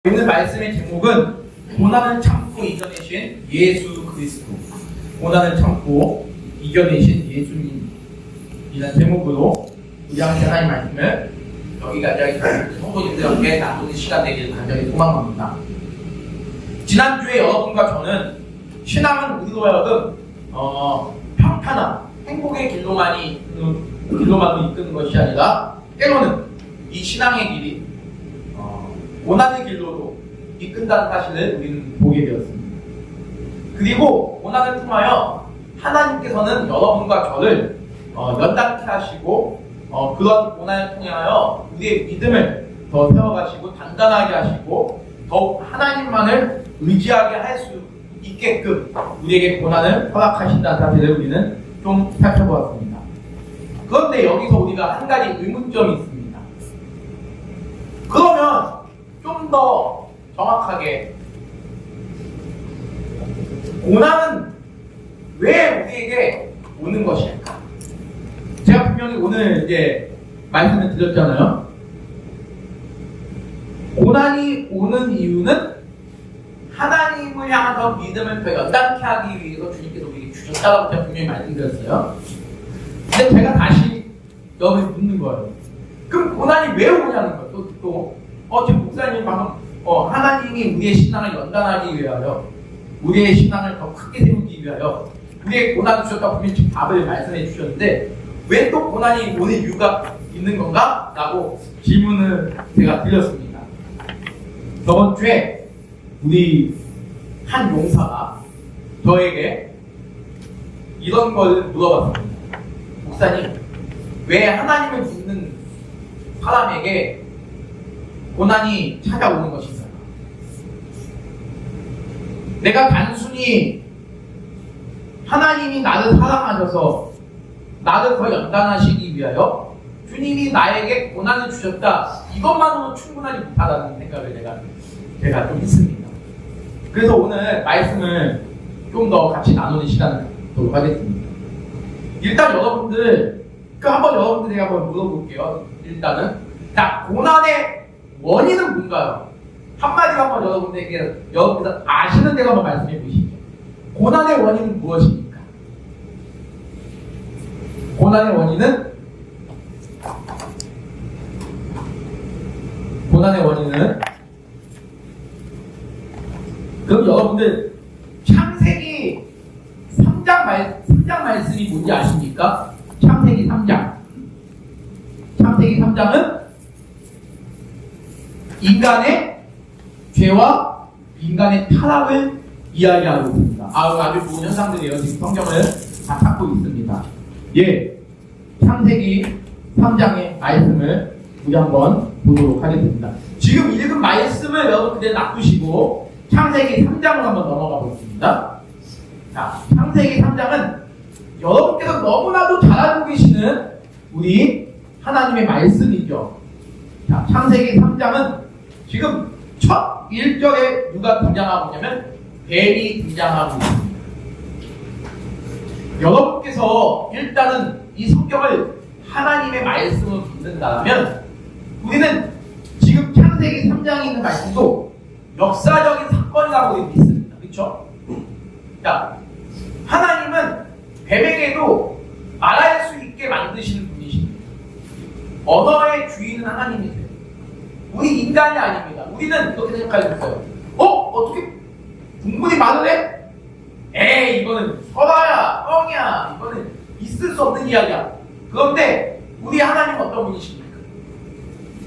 오늘 말씀의 제목은 고난을 참고 이겨내신 예수 그리스도, 고난을 참고 이겨내신 예수님이라는 제목으로 우리 함께 하나님 말씀을 여기까지 성도님들 함께 나누는 시간 되기를 간절히 소망합니다. 지난주에 여러분과 저는 신앙은 우리도 여러분 평탄한 행복의 길로만 이끄는 것이 아니라 때로는 이 신앙의 길이 고난의 길로도 이끈다는 사실을 우리는 보게 되었습니다. 그리고 고난을 통하여 하나님께서는 여러분과 저를 연단케 하시고 그런 고난을 통하여 우리의 믿음을 더 세워가시고 단단하게 하시고 더욱 하나님만을 의지하게 할 수 있게끔 우리에게 고난을 허락하신다는 사실을 우리는 좀 살펴보았습니다. 그런데 여기서 우리가 한 가지 의문점이 있습니다. 그러면 좀 더 정확하게 고난은 왜 우리에게 오는 것일까? 제가 분명히 오늘 이제 말씀을 드렸잖아요. 고난이 오는 이유는 하나님을 향해서 믿음을 더 연단케 하기 위해서 주님께서 우리에게 주셨다라고 제가 분명히 말씀드렸어요. 근데 제가 다시 여기 묻는 거예요. 그럼 고난이 왜 오냐는 거예요. 지금 목사님이 방금 하나님이 우리의 신앙을 연단하기 위하여, 우리의 신앙을 더 크게 세우기 위하여 우리의 고난을 주셨다고 분명히 지금 답을 말씀해 주셨는데 왜 또 고난이 오는 이유가 있는 건가? 라고 질문을 제가 드렸습니다. 저번 주에 우리 한 용사가 저에게 이런 걸 물어봤습니다. 목사님, 왜 하나님을 믿는 사람에게 고난이 찾아오는 것인가? 내가 단순히 하나님이 나를 사랑하셔서 나를 더 연단하시기 위하여 주님이 나에게 고난을 주셨다, 이것만으로 충분하지 못하다는 생각을 제가 좀 했습니다. 그래서 오늘 말씀을 좀 더 같이 나누는 시간을 갖도록 하겠습니다. 일단 여러분들 제가 한번 물어볼게요. 일단은 고난의 원인은 뭔가요? 한마디로 한번 여러분께서 아시는 대로 한번 말씀해 보시죠. 고난의 원인은 무엇입니까? 고난의 원인은 그럼 여러분들 창세기 3장 말씀이 뭔지 아십니까? 창세기 3장은 인간의 죄와 인간의 타락을 이야기하고 있습니다. 아주 좋은 현상들이에요. 지금 성경을 다 찾고 있습니다. 창세기 3장의 말씀을 우리 한번 보도록 하겠습니다. 지금 읽은 말씀을 여러분 그대로 놔두시고 창세기 3장으로 한번 넘어가 보겠습니다. 자, 창세기 3장은 여러분께서 너무나도 잘 알고 계시는 우리 하나님의 말씀이죠. 자, 창세기 3장은 지금 첫 1절에 누가 등장하고 있냐면 뱀이 등장하고 있습니다. 여러분께서 일단은 이 성경을 하나님의 말씀으로 믿는다면 우리는 지금 창세기 3장에 있는 말씀도 역사적인 사건이라고 믿습니다. 그렇죠? 자, 하나님은 뱀에게도 말할 수 있게 만드시는 분이십니다. 언어의 주인은 하나님이세요. 우리 인간이 아닙니다. 우리는 이렇게 생각할 수 있어요. 어떻게 국물이 많으네? 에이, 이거는 설화야, 뻥이야. 이거는 있을 수 없는 이야기야. 그런데 우리 하나님은 어떤 분이십니까?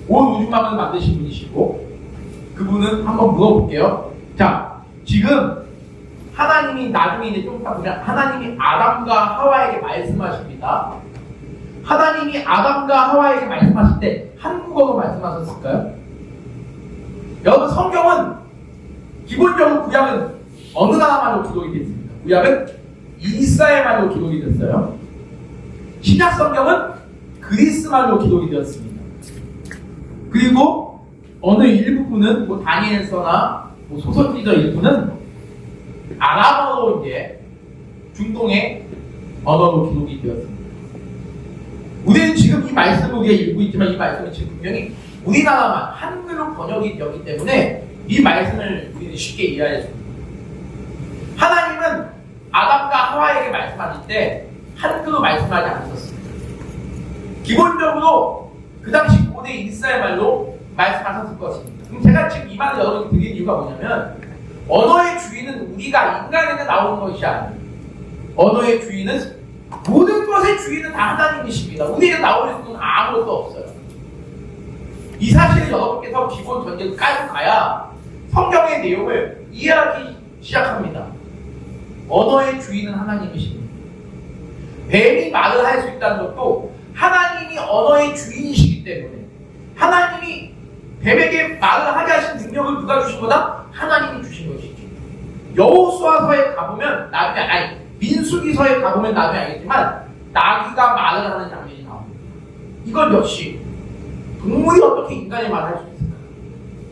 온 우주만을 만드신 분이시고, 그분은 한번 물어볼게요. 자, 지금 하나님이 나중에 이제 좀 이따 보면 하나님이 아담과 하와에게 말씀하십니다. 하나님이 아담과 하와에게 말씀하실 때 한국어로 말씀하셨을까요? 여러분, 성경은 기본적으로 구약은 어느 나라말로 기록이 됐습니까? 구약은 이스라엘말로 기록이 됐어요. 신약 성경은 그리스말로 기록이 되었습니다. 그리고 어느 일부분은 다니엘서나 소설기저 일부는 아람어로 이제 중동의 언어로 기록이 되었습니다. 우리는 지금 이 말씀을 우리가 읽고 있지만 이 말씀은 지금 분명히 우리나라만 한글로 번역이 되었기 때문에 이 말씀을 우리는 쉽게 이해할 수 있습니다. 하나님은 아담과 하와에게 말씀하실 때 한글로 말씀하지 않으셨습니다. 기본적으로 그 당시 고대 이스라엘 말로 말씀하셨을 것입니다. 그럼 제가 지금 이 말을 여러분께 드린 이유가 뭐냐면, 언어의 주인은 우리가 인간에게 나오는 것이 아니에요. 언어의 주인은, 모든 것의 주인은 다 하나님이십니다. 우리에게 나올 수는 아무것도 없어요. 이 사실을 여러분께서 기본 전제를 깔고 가야 성경의 내용을 이해하기 시작합니다. 언어의 주인은 하나님이십니다. 뱀이 말을 할 수 있다는 것도 하나님이 언어의 주인이시기 때문에, 하나님이 뱀에게 말을 하게 하신 능력을 누가 주신 거다? 하나님이 주신 것이죠. 여호수아서에 가보면 나중에, 민수기서에 가보면 나중에 알겠지만 나귀가 말을 하는 장면이 나옵니다. 이건 역시 동물이 어떻게 인간의 말을 할 수 있을까?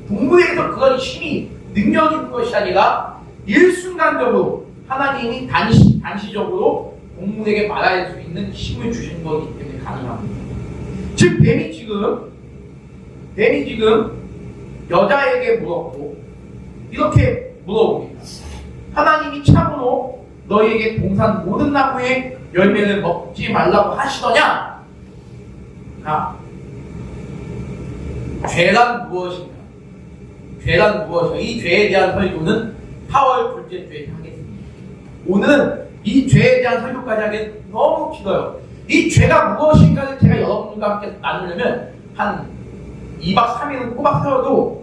동물에게서 그런 힘이, 능력이 있는 것이 아니라 일순간적으로 하나님이 단시적으로 동물에게 말할 수 있는 힘을 주신 것이기 때문에 가능합니다. 즉 뱀이 지금 여자에게 물었고 이렇게 물어봅니다. 하나님이 참으로 너희에게 동산 모든 나무의 열매를 먹지 말라고 하시더냐? 죄란 무엇인가? 죄란 무엇인가? 이 죄에 대한 설교는 8월 둘째 주에 하겠습니다. 오늘은 이 죄에 대한 설교까지 하기엔 너무 길어요. 이 죄가 무엇인가를 제가 여러분과 함께 나누려면 한 2박 3일은 꼬박 세워도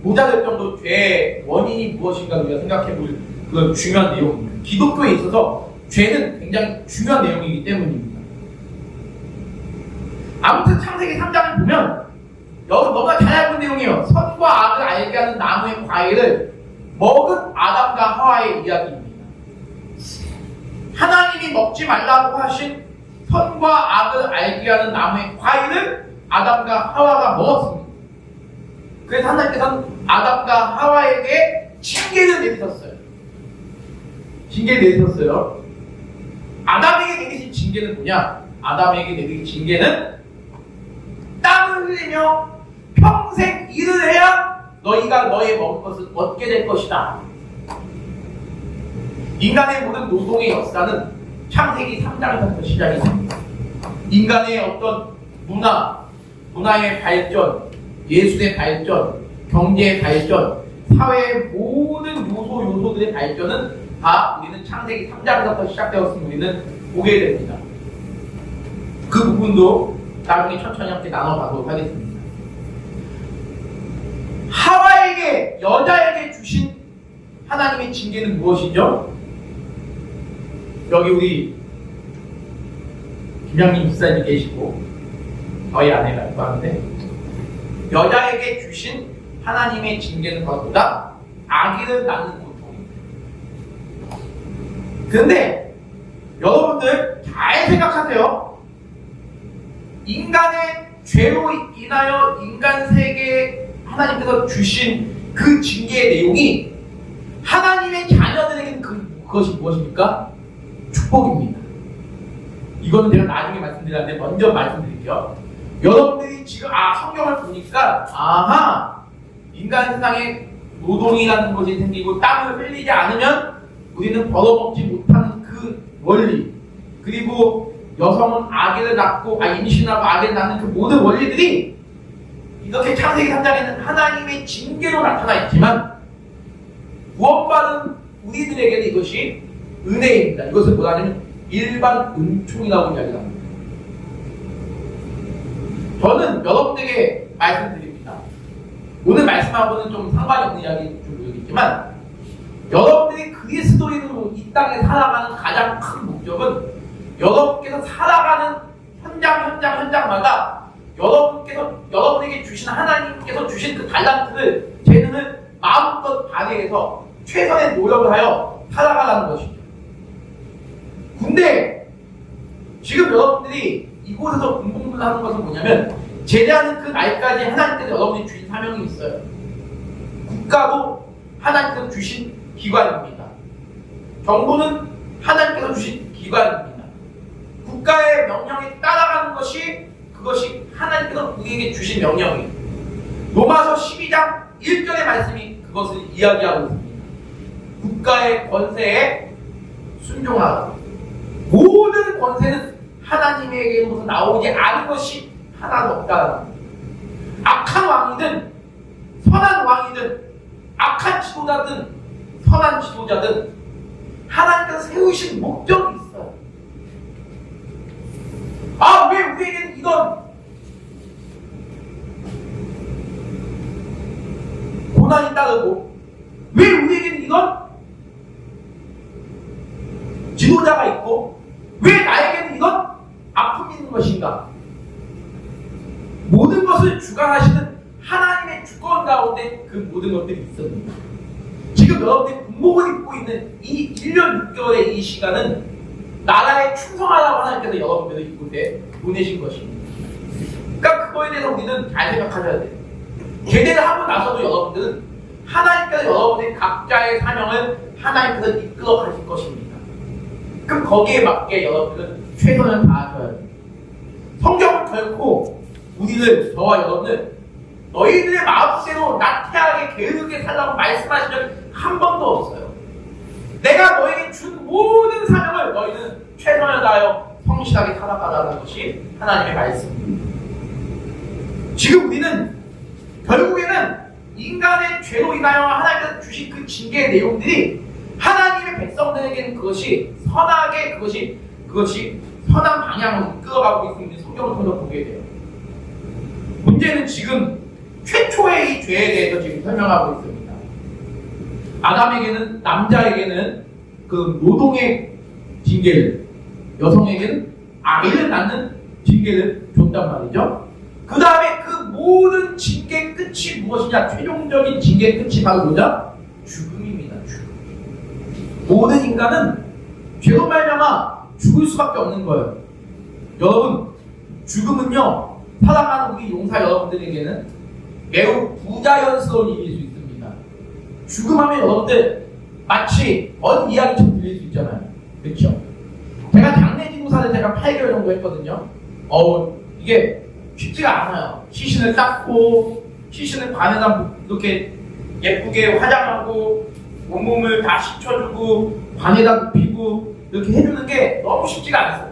모자랄 정도 죄의 원인이 무엇인가 우리가 생각해 볼 그런 중요한 내용입니다. 기독교에 있어서 죄는 굉장히 중요한 내용이기 때문입니다. 아무튼 창세기 3장을 보면 여러분 너무나 잘 알고 있는 내용이에요. 선과 악을 알게 하는 나무의 과일을 먹은 아담과 하와의 이야기입니다. 하나님이 먹지 말라고 하신 선과 악을 알게 하는 나무의 과일을 아담과 하와가 먹었습니다. 그래서 하나님께서는 아담과 하와에게 징계를 내리셨어요. 아담에게 내리신 징계는 뭐냐? 아담에게 내리신 징계는 땀을 흘리며 평생 일을 해야 너희가 너의 먹을 것을 얻게 될 것이다. 인간의 모든 노동의 역사는 창세기 3장에서부터 시작이 됩니다. 인간의 어떤 문화의 발전, 예술의 발전, 경제의 발전, 사회의 모든 요소들의 발전은 다 우리는 창세기 3장에서부터 시작되었음을 우리는 보게 됩니다. 그 부분도 나중에 천천히 함께 나눠가도록 하겠습니다. 하와에게, 여자에게 주신 하나님의 징계는 무엇이죠? 여기 우리 김양님 집사님이 계시고 저희 아내가 있고 하는데, 여자에게 주신 하나님의 징계는 그것보다 아기를 낳는 고통입니다. 그런데 여러분들 잘 생각하세요. 인간의 죄로 인하여 인간 세계에 하나님께서 주신 그 징계의 내용이 하나님의 자녀들에게는 그것이 무엇입니까? 축복입니다. 이거는 제가 나중에 말씀드리는데 먼저 말씀드릴게요. 여러분들이 지금 성경을 보니까 인간 세상에 노동이라는 것이 생기고 땀을 흘리지 않으면 우리는 벌어먹지 못하는 그 원리, 그리고 여성은 아기를 낳고 임신하고 아기를 낳는 그 모든 원리들이 이렇게 창세기 3장에는 하나님의 징계로 나타나 있지만 구원받은 우리들에게는 이것이 은혜입니다. 이것을 뭐라냐면 일반 은총이라고 이야기를 합니다. 저는 여러분들에게 말씀드립니다. 오늘 말씀하고는 좀 상관이 없는 이야기인 줄 모르겠지만, 여러분들이 그리스도인으로 이 땅에 살아가는 가장 큰 목적은 여러분께서 살아가는 현장마다 여러분에게 주신 하나님께서 주신 그 달란트를, 재능을 마음껏 발휘해서 최선의 노력을 하여 살아가라는 것이죠. 근데 지금 여러분들이 이곳에서 공부를 하는 것은 뭐냐면, 제대하는 그 날까지 하나님께서 여러분이 주신 사명이 있어요. 국가도 하나님께서 주신 기관입니다. 정부는 하나님께서 주신 기관입니다. 국가의 명령에 따라가는 그것이 하나님께서 우리에게 주신 명령이에요. 로마서 12장 1절의 말씀이 그것을 이야기하고 있습니다. 국가의 권세에 순종하라. 모든 권세는 하나님에게로부터 나오지 않은 것이 하나도 없다. 악한 왕이든 선한 왕이든 악한 지도자든 선한 지도자든 하나님께서 세우신 목적이 있어요. 아, 왜 우리에게는 이런 고난이 따르고 왜 우리에게는 이런 지도자가 있고 왜 나에게는 이런 아픔이 있는 것인가? 모든 것을 주관하시는 하나님의 주권 가운데 그 모든 것들이 있습니다. 지금 여러분들이 군복을 입고 있는 이 1년 6개월의 이 시간은 나라에 충성하라고 하나님께서 여러분들을 이곳에 보내신 것입니다. 그러니까 그거에 대해서 우리는 잘 생각하셔야 돼요. 제대를 하고 나서도 여러분들은 하나님께서 여러분의 각자의 사명을 하나님께서 이끌어 가실 것입니다. 그럼 거기에 맞게 여러분들은 최선을 다하셔야 돼요. 성경은 결코 우리를, 저와 여러분을 너희들의 마음대로 나태하게 게으르게 살라고 말씀하신 적이 한 번도 없어요. 내가 너에게 준 모든 사명을 너희는 최선을 다하여 성실하게 살아가라는 것이 하나님의 말씀입니다. 지금 우리는 결국에는 인간의 죄로 인하여 하나님께서 주신 그 징계의 내용들이 하나님의 백성들에게는 그것이 선하게 그것이 선한 방향으로 이끌어가고 있음을 성경을 통해서 보게 돼요. 문제는 지금 최초의 이 죄에 대해서 지금 설명하고 있습니다. 아담에게는, 남자에게는 그 노동의 징계를, 여성에게는 아이를 낳는 징계를 줬단 말이죠. 그 다음에 그 모든 징계 끝이 무엇이냐? 최종적인 징계 끝이 바로 뭐냐? 죽음입니다. 죽음. 모든 인간은 죄로 말미암아 죽을 수밖에 없는 거예요. 여러분, 죽음은요, 사랑하는 우리 용사 여러분들에게는 매우 부자연스러운 일일 수 있습니다. 죽음하면 여러분들 마치 먼 이야기처럼 들릴 수 있잖아요. 그렇죠? 제가 장례지구사를 제가 8개월 정도 했거든요. 이게 쉽지가 않아요. 시신을 닦고 시신을 관에다 이렇게 예쁘게 화장하고 온몸을 다 씻어주고 관에다 눕히고 이렇게 해주는 게 너무 쉽지가 않았어요.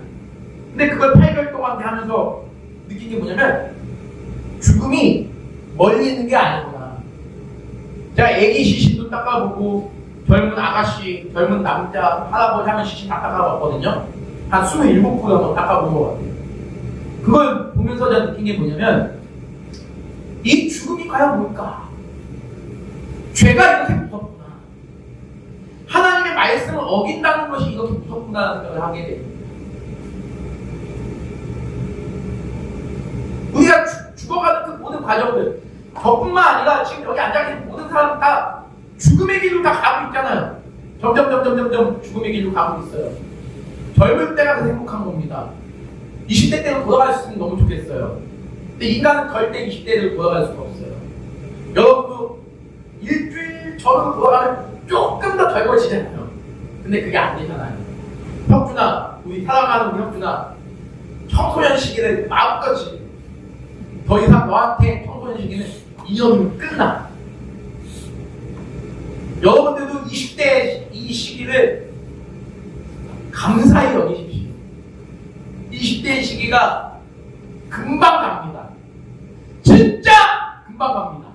근데 그걸 8개월 동안 하면서 느낀 게 뭐냐면 죽음이 멀리 있는 게 아니구나. 제가 애기 시신도 닦아보고 젊은 아가씨, 젊은 남자, 할아버지 하는 시신 다 닦아봤거든요. 한 27분 한번 닦아본 것 같아요. 그걸 보면서 제가 느낀 게 뭐냐면 이 죽음이 과연 뭘까? 죄가 이렇게 무섭구나. 하나님의 말씀을 어긴다는 것이 이렇게 무섭구나라는 생각을 하게 됩니다. 우리가 죽어가는 그 모든 과정들, 저뿐만 아니라 지금 여기 앉아계신 모든 사람 다 죽음의 길로 다 가고 있잖아요. 점점 죽음의 길로 가고 있어요. 젊을 때가 더 행복한 겁니다. 20대 때로 돌아갈 수 있으면 너무 좋겠어요. 근데 인간은 절대 20대로 돌아갈 수가 없어요. 여러분도 일주일 전으로 돌아가면 조금 더 젊어지잖아요. 근데 그게 안 되잖아요. 혁준아, 우리 사랑하는 우리 혁준아, 청소년 시기를 마음껏 즐겨. 더 이상 너한테 청소년 시기는 이념이 끝나. 여러분들도 20대 이 시기를 감사히 여기십시오. 20대 시기가 금방 갑니다. 진짜 금방 갑니다.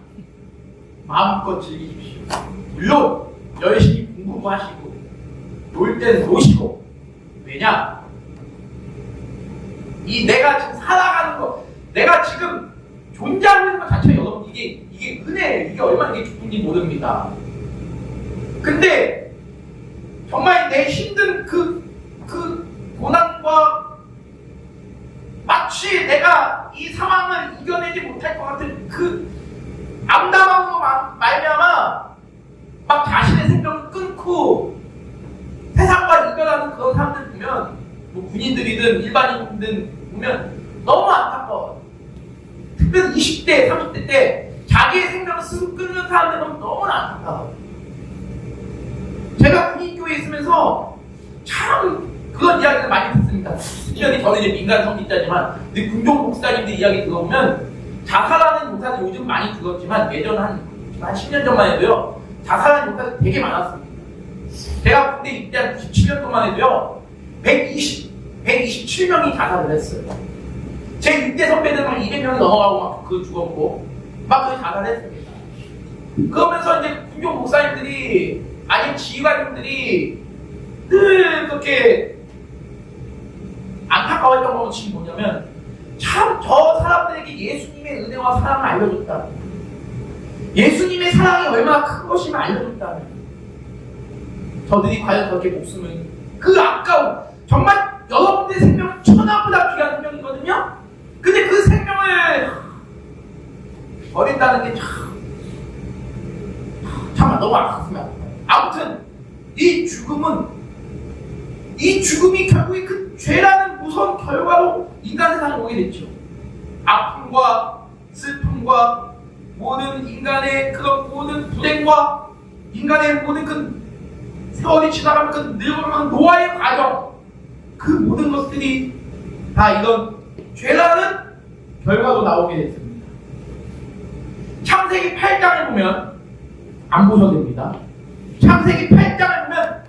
마음껏 즐기십시오. 물론 열심히 공부도 하시고 놀 때는 노시고. 왜냐? 이 내가 지금 살아가는 거, 내가 지금 존재하고 있는 것 자체가 여러분 이게 은혜예요. 이게 얼마나 이게 기쁜지 모릅니다. 근데 정말 내 힘든 그 고난과 마치 내가 이 상황을 이겨내지 못할 것 같은 그 암담함으로 말미암아 막 자신의 생명을 끊고 세상과 이별하는 그런 사람들 보면, 뭐 군인들이든 일반인들 보면 너무 안타까워요. 특별히 20대, 30대 때 자기의 생명을 스스로 끊는 사람들 보면 너무 안타까워요. 제가 군인교회에 있으면서 참 그런 이야기를 많이 듣습니다. 특히 저는 이제 민간 성직자지만 군종 목사님들 이야기 들어보면 자살하는 목사들 요즘 많이 줄었지만 예전 한 한 10년 전만 해도요, 자살한 용사들이 되게 많았습니다. 제가 군대 입대한 97년 동안 해도요, 127명이 자살을 했어요. 제 입대 선배들 한 200명이 넘어가고 막 그 죽었고, 막 그 자살했습니다. 그러면서 이제 군교 목사님들이, 아니면 지휘관님들이 늘 그렇게 안타까웠던 것이 뭐냐면, 참 저 사람들에게 예수님의 은혜와 사랑을 알려줬다. 예수님의 사랑이 얼마나 큰 것임을 알려줬다. 저들이 과연 그렇게 목숨을, 그 아까운, 정말 여러분들의 생명은 천하보다 귀한 생명이거든요. 근데 그 생명을 버린다는 게 참 너무 아깝습니다. 아무튼 이 죽음이 결국에 그 죄라는 무서운 결과로 인간 세상에 오게 됐죠. 아픔과 슬픔과 모든 인간의 그런 모든 불행과 인간의 모든 그 세월이 지나가면 그 늙어가는 노화의 과정, 그 모든 것들이 다 이런 죄라는 결과로 나오게 됐습니다. 창세기 8장을 보면, 안 보셔도 됩니다. 창세기 8장을 보면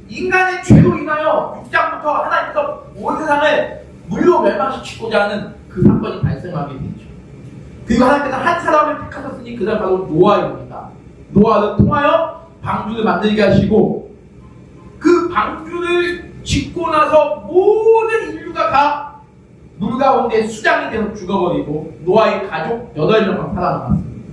인간의 죄로 인하여 6장부터 하나님께서 온 세상을 물로 멸망시키고자 하는 그 사건이 발생하게 되죠. 그리고 하나님께서 한 사람을 택하셨으니 그 사람 바로 노아입니다. 노아를 통하여 방주를 만들게 하시고, 그 방주를 짓고 나서 모든 인류가 다 물 가운데 수장이 되어 죽어버리고 노아의 가족 8명만 살아남았습니다.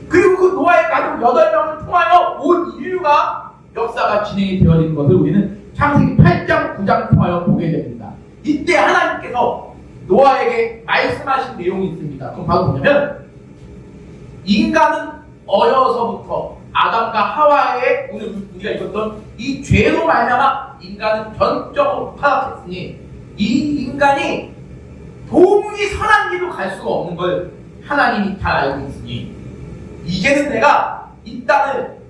그리고 그 노아의 가족 8명을 통하여 온 인류가 역사가 진행이 되어지는 것을 우리는 창세기 8장, 9장을 통하여 보게 됩니다. 이때 하나님께서 노아에게 말씀하신 내용이 있습니다. 그럼 바로 뭐냐면, 인간은 어려서부터 아담과 하와의, 오늘 우리가 읽었던 이 죄로 말미암아 인간은 전적으로 타락했으니 이 인간이 도무지 선한 길로 갈 수가 없는 걸 하나님이 잘 알고 있으니, 이제는 내가 이 땅을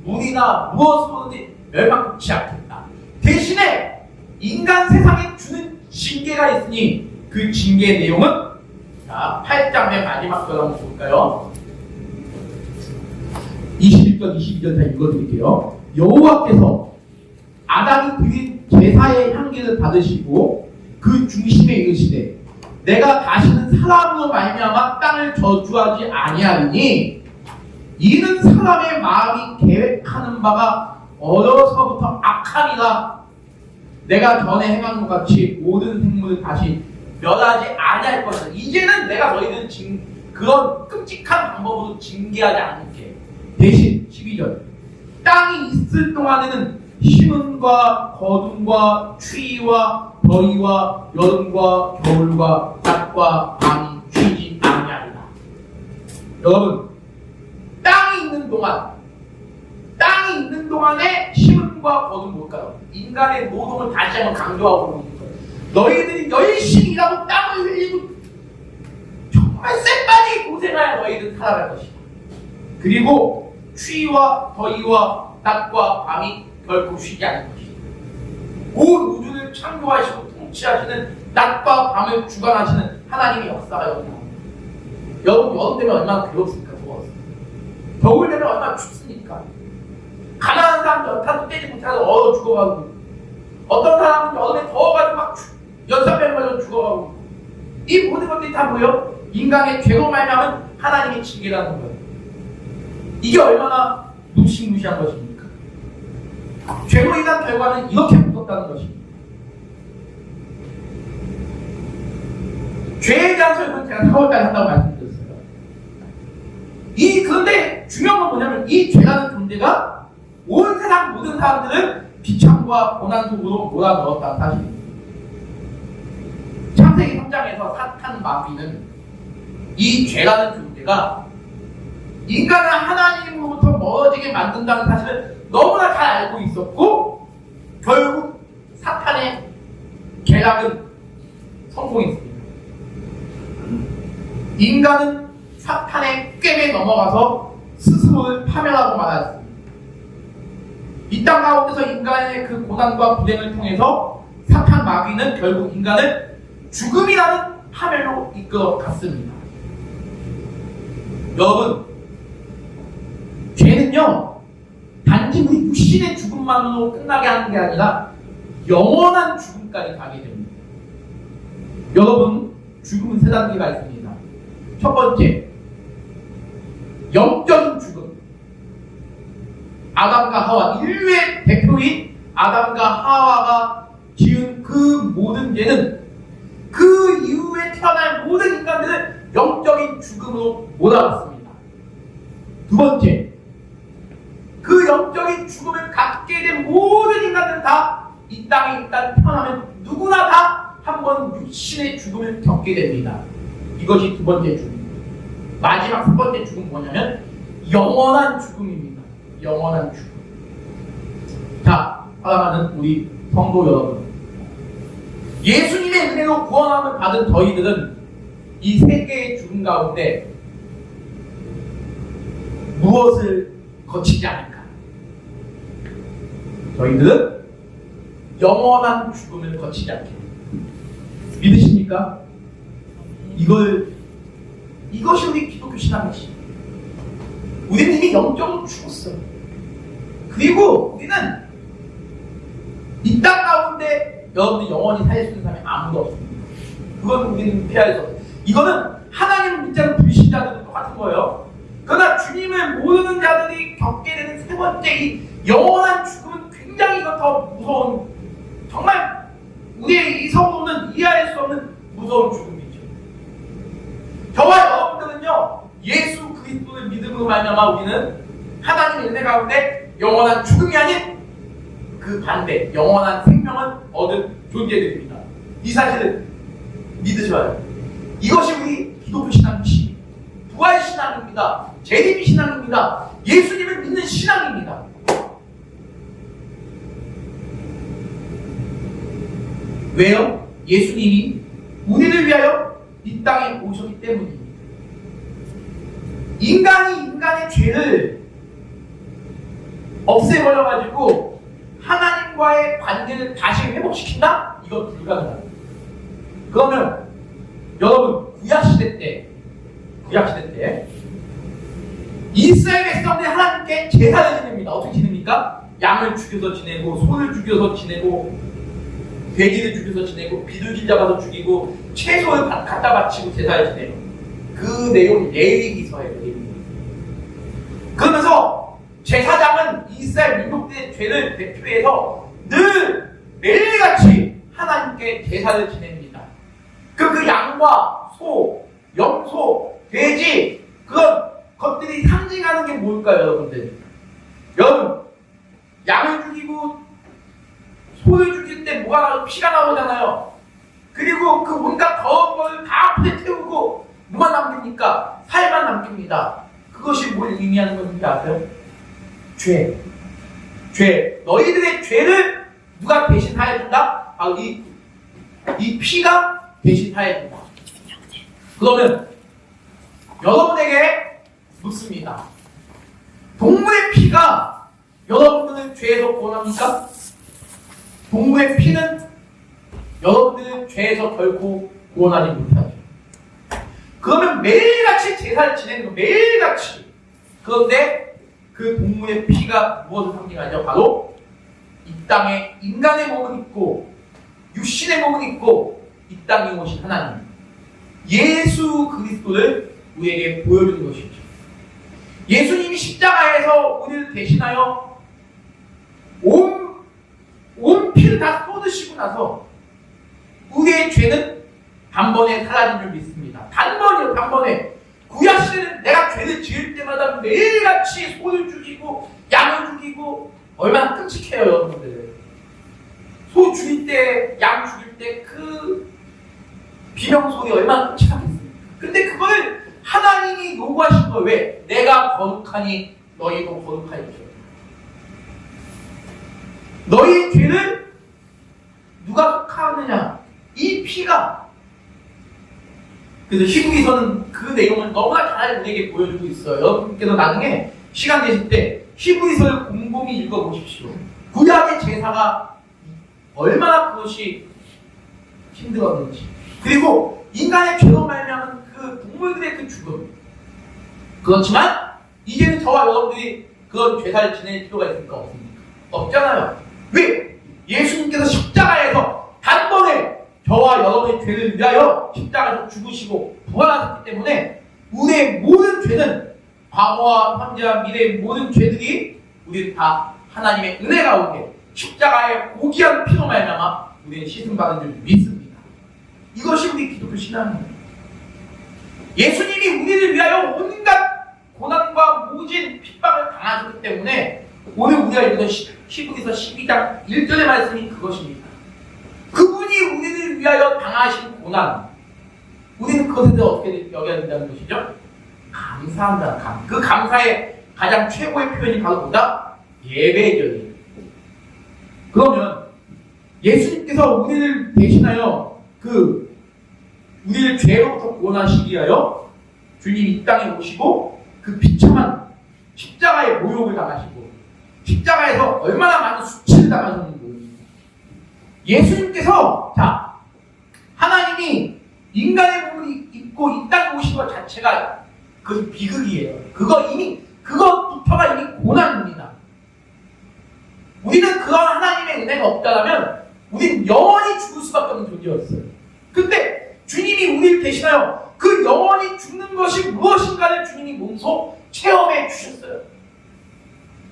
물이나 무엇으로든지 멸망시키지 않겠다. 대신에 인간 세상에 주는 징계가 있으니 그 징계의 내용은, 자, 8장 맨 마지막 절 한번 볼까요? 21절, 22절 다 읽어드릴게요. 여호와께서 아담이 드린 제사의 향기를 받으시고 그 중심에 이르시되, 내가 다시는 사람으로 말미암아 땅을 저주하지 아니하리니 이는 사람의 마음이 계획하는 바가 어려서부터 악함이라. 내가 전에 행한 것 같이 모든 생물을 다시 멸하지 아니할 것이다. 이제는 내가 너희들 그런 끔찍한 방법으로 징계하지 않을게. 대신 12절, 땅이 있을 동안에는 심음과 거둠과 추위와 더위와 여름과 겨울과 낮과 밤이 쉬지 아니하리라. 여러분, 땅이 있는 동안에 심음과 거둠 뭘까요? 인간의 노동을 다시 한번 강조하고 있는 거예요. 너희들이 열심히 일하고 땀을 흘리고 정말 쎄빠지 고생하여 너희들 살아갈 것이다. 그리고 추위와 더위와 낮과 밤이 결코 쉬지 않을 것이다. 온 우주를 창조하시고 통치하시는, 낮과 밤을 주관하시는 하나님의 역사가 여기 나옵니다. 여러분, 여름 되면 얼마나 괴롭습니까? 더워서. 겨울 되면 얼마나 춥습니까? 가난한 사람들 연탄도 떼지 못해서 얼어 죽어가고, 어떤 사람은 여름에 더워가지고 막 연산병 걸려 죽어가고, 이 모든 것들이 다 뭐예요? 인간의 죄로 말미암은 하나님의 징계라는 거예요. 이게 얼마나 무시무시한 것입니까? 죄로 인한 결과는 이렇게 무섭다는 것입니다. 죄에 대한 설명은 제가 4월달에 한다고 말씀드렸어요. 그런데 중요한 건 뭐냐면, 이 죄라는 존재가 온 세상 모든 사람들을 비참과 고난 속으로 몰아넣었다는 사실입니다. 창세기 3장에서 사탄 마귀는 이 죄라는 존재가 인간을 하나님으로부터 멀어지게 만든다는 사실을 너무나 잘 알고 있었고, 결국 사탄의 계략은 성공했습니다. 인간은 사탄의 꾀에 넘어가서 스스로를 파멸하고 말았습니다. 이 땅 가운데서 인간의 그 고난과 불행을 통해서 사탄 마귀는 결국 인간을 죽음이라는 파멸로 이끌어 갔습니다. 여러분, 이제는요, 단지 우리 육신의 죽음만으로 끝나게 하는 게 아니라 영원한 죽음까지 가게 됩니다. 여러분, 죽음은 세 단계가 있습니다. 첫 번째, 영적인 죽음. 아담과 하와, 인류의 대표인 아담과 하와가 지은 그 모든 죄는 그 이후에 태어날 모든 인간들을 영적인 죽음으로 몰아갔습니다. 두 번째, 그 영적인 죽음을 갖게 된 모든 인간들은 다 이 땅에 일단 태어나면 누구나 다 한 번 육신의 죽음을 겪게 됩니다. 이것이 두 번째 죽음. 마지막 세 번째 죽음 뭐냐면 영원한 죽음입니다. 영원한 죽음. 자, 사랑하는 우리 성도 여러분, 예수님의 은혜로 구원함을 받은 저희들은 이 세 개의 죽음 가운데 무엇을 거치지 않을까? 저희들은 영원한 죽음을 거치지 않게 믿으십니까? 이것이 우리 기독교 신앙이지. 우리는 이미 영적으로 죽었어요. 그리고 우리는 이 땅 가운데 여러분이 영원히 살 수 있는 사람이 아무도 없습니다. 그건 우리는 피할 수 없어요. 이거는 하나님을 믿지 않는 불신자들도 똑같은 거예요. 그러나 주님을 모르는 자들이 겪게 되는 세 번째 이 영원한 죽음은 굉장히 더 무서운, 정말 우리의 이 성도는 이해할 수 없는 무서운 죽음이죠. 저와 여러분들은요, 예수 그리스도의 믿음으로 말미암아 우리는 하나님의 은혜 가운데 영원한 죽음이 아닌 그 반대, 영원한 생명을 얻은 존재들입니다. 이 사실을 믿으셔야 해요. 이것이 우리 기독교 신앙이시, 부활 신앙입니다. 재림 신앙입니다. 예수님을 믿는 신앙입니다. 왜요? 예수님이 우리를 위하여 이 땅에 오셨기 때문입니다. 인간이 인간의 죄를 없애버려가지고 하나님과의 관계를 다시 회복시킨다? 이건 불가능합니다. 그러면 여러분, 구약시대 때 이스라엘 백성들이 하나님께 제사를 지냅니다. 어떻게 지냅니까? 양을 죽여서 지내고, 소를 죽여서 지내고, 돼지를 죽여서 지내고, 비둘기 잡아서 죽이고, 채소를 갖다 바치고 제사를 지내요. 그 내용이 레위기서예요. 그러면서 제사장은 이스라엘 민족들의 죄를 대표해서 늘 매일같이 하나님께 제사를 지냅니다. 그 양과 소, 염소, 돼지, 그런 것들이 상징하는 게 뭘까요, 여러분들? 여러분, 양을 죽이고 소를 죽일 때 뭐가 피가 나오잖아요. 그리고 그 온갖 더운 걸 다 앞에 태우고 뭐만 남깁니까? 살만 남깁니다. 그것이 뭘 의미하는 건지 아세요? 죄. 너희들의 죄를 누가 대신하여 준다? 아, 이 피가 대신하여 준다. 그러면 여러분에게 묻습니다. 동물의 피가 여러분들을 죄에서 구원합니까? 동물의 피는 여러분들을 죄에서 결코 구원하지 못하죠. 그러면 매일같이 제사를 지내는 거, 매일같이. 그런데 그 동물의 피가 무엇을 상징하죠? 바로 이 땅에 인간의 몸을 입고 육신의 몸을 입고 이 땅에 오신 하나님, 예수 그리스도를 우리에게 보여주는 것이죠. 예수님이 십자가에서 우리를 대신하여 온 피를 다 쏟으시고 나서 우리의 죄는 단번에 사라진 줄 믿습니다. 단번에. 구약시대는 내가 죄를 지을 때마다 매일같이 소를 죽이고 양을 죽이고, 얼마나 끔찍해요, 여러분들. 소 죽일 때, 양 죽일 때 그 비명소리 얼마나 끔찍하겠습니까? 근데 그걸 하나님이 요구하신 거예요. 왜? 내가 거룩하니 너희도 거룩하여 줘. 너희의 죄를 누가 속하느냐? 이 피가. 그래서 히브리서는 그 내용을 너무나 잘 우리에게 보여주고 있어요. 여러분께서 나중에 시간 되실 때 히브리서를 곰곰이 읽어보십시오. 구약의 제사가 얼마나 그것이 힘들었는지, 그리고 인간의 죄로 말미암은 그 동물들의 그 죽음. 그렇지만 이제는 저와 여러분들이 그런 제사를 지낼 필요가 있습니까? 없습니까? 없잖아요. 왜? 예수님께서 십자가에서 단번에 저와 여러분의 죄를 위하여 십자가에서 죽으시고 부활하셨기 때문에 우리의 모든 죄는 과거와 현재와 미래의 모든 죄들이 우리는 다 하나님의 은혜 가운데 십자가의 고귀한 피로 말미암아 우리는 씻음받은 줄 믿습니다. 이것이 우리 기독교 신앙입니다. 예수님이 우리를 위하여 온갖 고난과 모진 핍박을 당하셨기 때문에 오늘 우리가 읽은 히브리서 12장 1절의 말씀이 그것입니다. 그분이 우리를 위하여 당하신 고난, 우리는 그것에 대해 어떻게 여겨야 된다는 것이죠? 감사한다. 그 감사의 가장 최고의 표현이 바로 뭐다? 예배죠. 그러면 예수님께서 우리를 대신하여 우리를 죄로부터 구원하시기 위하여 주님이 이 땅에 오시고 그 비참한 십자가의 모욕을 당하시고 십자가에서 얼마나 많은 수치를 당하셨는지 예수님께서 하나님이 인간의 몸을 입고 이 땅에 오신 것 자체가 그것이 비극이에요. 그것부터가 이미 고난입니다. 우리는 그런 하나님의 은혜가 없다면 우리는 영원히 죽을 수밖에 없는 존재였어요. 근데 주님이 우리를 대신하여 그 영원히 죽는 것이 무엇인가를 주님이 몸소 체험해 주셨어요.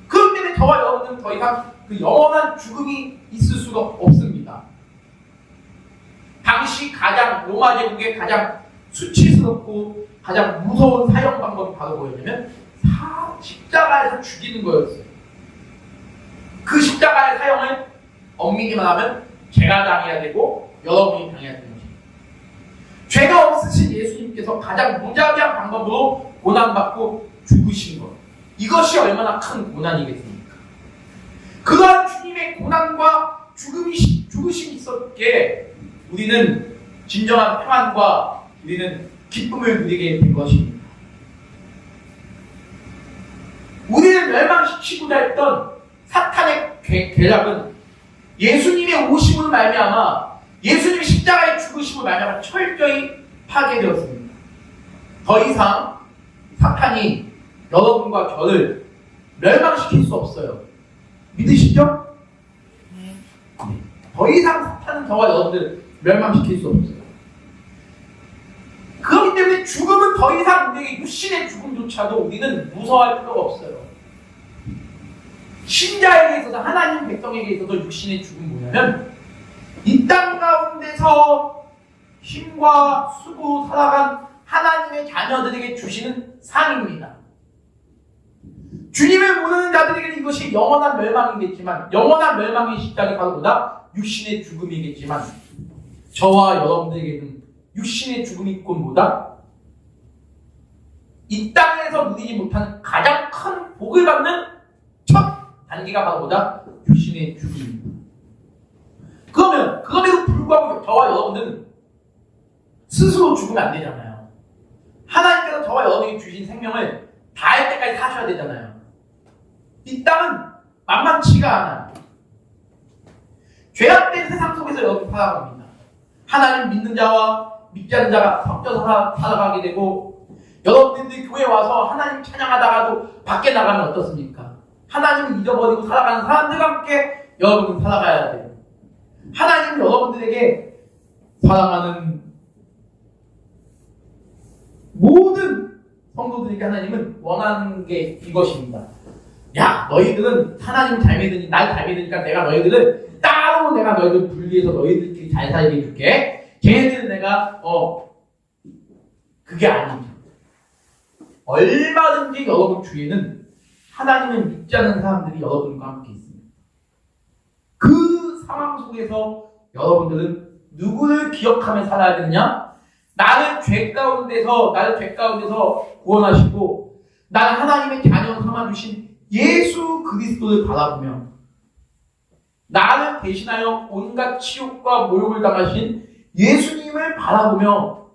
그렇기 때문에 저와 여러분은 더 이상 그 영원한 죽음이 있을 수가 없습니다. 당시 로마 제국의 가장 수치스럽고 가장 무서운 사형 방법이 바로 뭐였냐면 십자가에서 죽이는 거였어요. 그 십자가의 사형을 엄밀히 말하면 제가 당해야 되고 여러분이 당해야 되는 것입니다. 죄가 없으신 예수님께서 가장 무자비한 방법으로 고난받고 죽으신 것, 이것이 얼마나 큰 고난이겠습니까? 그러한 주님의 고난과 죽으심이 있었기에 우리는 진정한 평안과 우리는 기쁨을 누리게 된 것입니다. 우리를 멸망시키고자 했던 사탄의 계략은 예수님의 오심으로 말미암아 예수님의 십자가의 죽으심으로 말미암아 철저히 파괴되었습니다. 더 이상 사탄이 여러분과 저를 멸망시킬 수 없어요. 믿으시죠? 더 이상 사탄은 저와 여러분들 멸망시킬 수 없어요. 그렇기 때문에 죽음은 더 이상 우리에게 육신의 죽음조차도 우리는 무서워할 필요가 없어요. 신자에게 있어서 하나님 백성에게 있어서 육신의 죽음은 뭐냐면 이 땅 가운데서 힘과 수고 살아간 하나님의 자녀들에게 주시는 상입니다. 주님을 모르는 자들에게는 이것이 영원한 멸망이겠지만 영원한 멸망의 시작이 바로 뭐다? 육신의 죽음이겠지만 저와 여러분들에게는 육신의 죽음이 곧 뭐다? 이 땅에서 누리지 못한 가장 큰 복을 받는 첫 단계가 바로 뭐다? 육신의 죽음입니다. 그러면 그럼에도 불구하고 저와 여러분들은 스스로 죽으면 안 되잖아요. 하나님께서 저와 여러분에게 주신 생명을 다할 때까지 사셔야 되잖아요. 이 땅은 만만치가 않아요. 죄악된 세상 속에서 여러분 살아갑니다. 하나님 믿는 자와 믿지 않는 자가 섞여서 살아가게 되고 여러분들이 교회에 와서 하나님 찬양하다가도 밖에 나가면 어떻습니까? 하나님을 잊어버리고 살아가는 사람들과 함께 여러분은 살아가야 돼요. 하나님 여러분들에게 사랑하는 모든 성도들에게 하나님은 원하는 게 이것입니다. 야, 너희들은 하나님 잘 믿으니 날 잘 믿으니까 내가 너희들을 따로 내가 너희들 분리해서 너희들끼리 잘 살게 해줄게. 걔네들은 내가 그게 아니죠. 얼마든지 여러분 주위에는 하나님을 믿지 않는 사람들이 여러분과 함께 있습니다. 그 상황 속에서 여러분들은 누구를 기억하며 살아야 되느냐? 나를 죄 가운데서 구원하시고 나를 하나님의 자녀로 삼아주신 예수 그리스도를 바라보며 나를 대신하여 온갖 치욕과 모욕을 당하신 예수님을 바라보며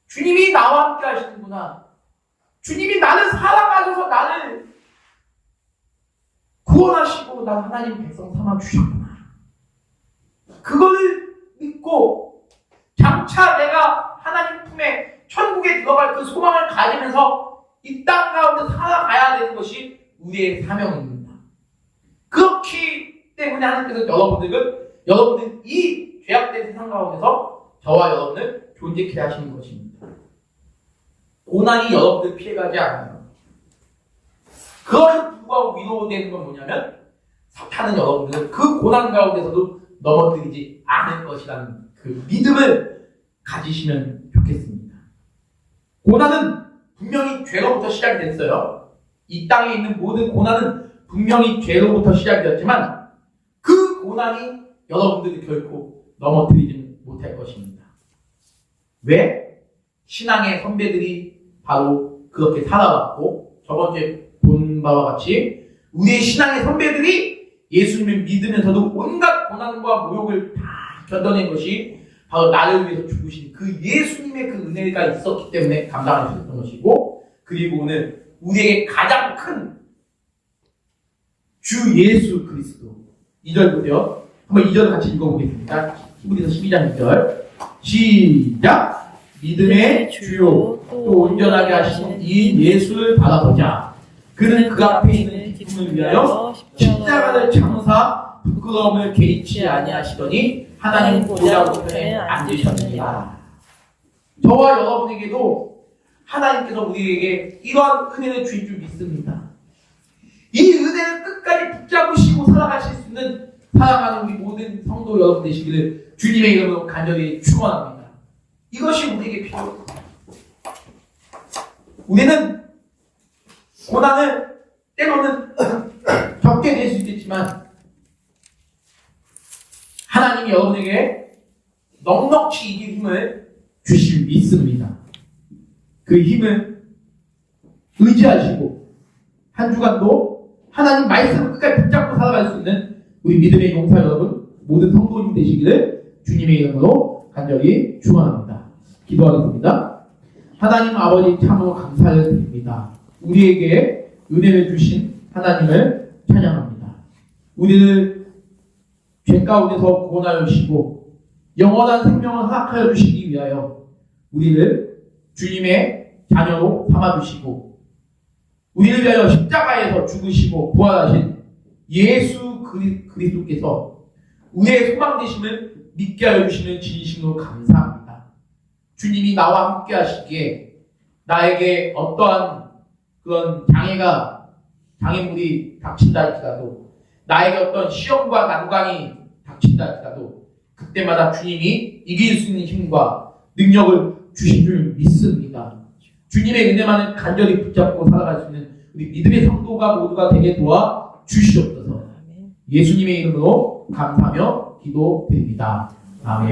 주님이 나와 함께 하시는구나. 주님이 나를 사랑하셔서 나를 구원하시고 나 하나님 백성 삼아주셨구나. 그걸 믿고 장차 내가 하나님 품에 천국에 들어갈 그 소망을 가지면서 이 땅 가운데 살아가야 되는 것이 우리의 사명입니다. 그렇기 때문에 하나님께서 여러분들 이 죄악된 세상 가운데서 저와 여러분을 존재케 하시는 것입니다. 고난이 여러분들 피해가지 않아요. 그럼에도 불구하고 위로되는 건 뭐냐면 사탄은 여러분들을 그 고난 가운데서도 넘어뜨리지 않을 것이라는 그 믿음을 가지시면 좋겠습니다. 고난은 분명히 죄로부터 시작이 됐어요. 이 땅에 있는 모든 고난은 분명히 죄로부터 시작이 되었지만 그 고난이 여러분들을 결코 넘어뜨리지 못할 것입니다. 왜? 신앙의 선배들이 바로 그렇게 살아왔고 저번주에 본 바와 같이 우리의 신앙의 선배들이 예수님을 믿으면서도 온갖 고난과 모욕을 다 견뎌낸 것이 바로 나를 위해서 죽으신 그 예수님의 그 은혜가 있었기 때문에 감당할 수 있었던 것이고, 그리고 오늘 우리에게 가장 큰 주 예수 그리스도 2절부터요. 한번 2절 같이 읽어보겠습니다. 히브리서 12장 2절 시작. 믿음의 주요 또 온전하게 하신 이 예수를 바라보자. 그는 그 앞에 있는 기쁨을 위하여 십자가를 참으사 부끄러움을 개의치 아니하시더니 하나님 보좌 우편에 앉으셨느니라. 저와 여러분에게도 하나님께서 우리에게 이러한 은혜를 주신 줄 믿습니다. 이 은혜를 끝까지 붙잡으시고 살아가실 수 있는 사랑하는 우리 모든 성도 여러분 되시기를 주님의 이름으로 간절히 축원합니다. 이것이 우리에게 필요합니다. 우리는 고난을 때로는 겪게 될 수 있겠지만 하나님이 여러분에게 넉넉히 이길 힘을 주실 믿습니다. 그 힘을 의지하시고 한 주간도 하나님 말씀을 끝까지 붙잡고 살아갈 수 있는 우리 믿음의 용사 여러분 모든 성도님 되시기를 주님의 이름으로 간절히 축원합니다. 기도하겠습니다. 하나님 아버지 참으로 감사를 드립니다. 우리에게 은혜를 주신 하나님을 찬양합니다. 우리를 죄 가운데서 구원하여 주시고 영원한 생명을 허락하여 주시기 위하여 우리를 주님의 자녀로 삼아주시고 우리를 위하여 십자가에서 죽으시고 부활하신 예수 그리스도께서 우리의 소망 되심을 믿게 하여 주시는 진심으로 감사합니다. 주님이 나와 함께 하시기에 나에게 어떠한 그런 장애물이 닥친다 할지라도 나에게 어떤 시험과 난관이 닥친다 할지라도 그때마다 주님이 이길 수 있는 힘과 능력을 주신 줄 믿습니다. 주님의 은혜만을 간절히 붙잡고 살아갈 수 있는 우리 믿음의 성도가 모두가 되게 도와 주시옵소서. 예수님의 이름으로 감사하며 기도드립니다. 아멘.